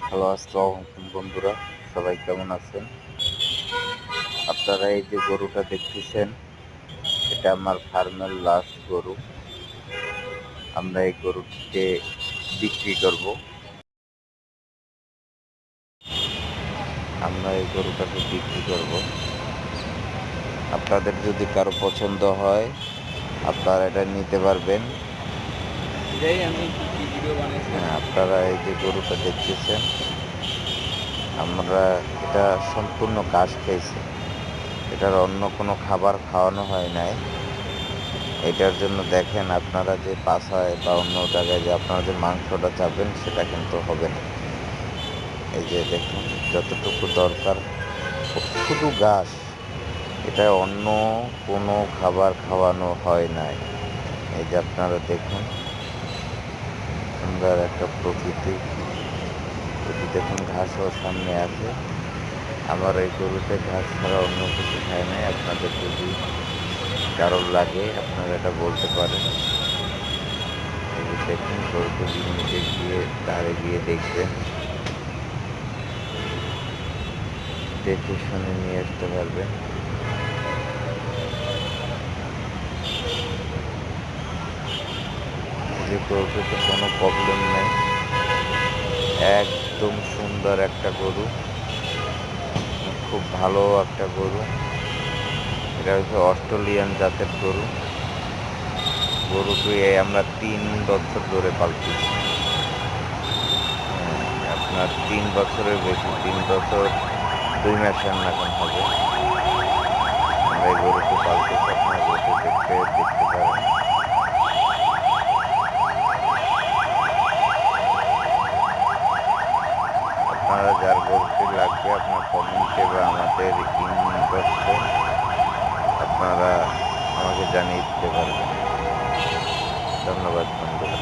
Hello, আসসালামু আলাইকুম বন্ধুরা। সবাই কেমন আছেন? আপনারা এই যে গরুটা দেখতেছেন, এটা আমার ফার্মের লাস্ট গরু। আমরা এই গরুটিকে বিক্রি করব। আমরা এই গরুটাকে বিক্রি করব। আপনাদের যদি কারো পছন্দ হয়, আপনারা এটা নিতে পারবেন। হ্যাঁ, আপনারা এই যে গরুটা দেখতেছেন, আমরা এটা সম্পূর্ণ ঘাস খাইছে। এটার অন্য কোনো খাবার খাওয়ানো হয় নাই। এটার জন্য দেখেন আপনারা যে বাসায় বা অন্য জায়গায় যে আপনারা যে মাংসটা চাবেন সেটা কিন্তু হবে না। এই যে দেখুন যতটুকু দরকার শুধু ঘাস, এটা অন্য কোনো খাবার খাওয়ানো হয় নাই। এই যে আপনারা দেখুন সুন্দর একটা প্রকৃতি, এটি দেখুন ঘাসও সামনে আছে। আমার এই গরুতে ঘাস ছাড়া অন্য কিছু খায় নাই। আপনাদের যদি কারোর লাগে আপনারা এটা বলতে পারেন। এই যে দেখুন গরুকে নিজে গিয়ে দাঁড়ে গিয়ে দেখবেন, দেখে শুনে নিয়ে আসতে পারবেন। যে গরুটাতে কোনো প্রবলেম নেই, একদম সুন্দর একটা গরু, খুব ভালো একটা গরু। এটা হচ্ছে অস্ট্রেলিয়ান জাতের গরু। গরুটি আমরা 3 বছর ধরে পালতেছি। আপনার 3 বছরের বেশি, 3 বছর 2 মাসের এখন হবে। আমরা এই গরুটি পালতেছি, আপনারা গরুটি দেখতে পারেন। আপনারা যার গরুটি লাগবে আপনার কমেন্টে বা আমাদের ইনবক্সে আপনারা আমাকে জানিয়ে দিতে পারবেন। ধন্যবাদ বন্ধুরা।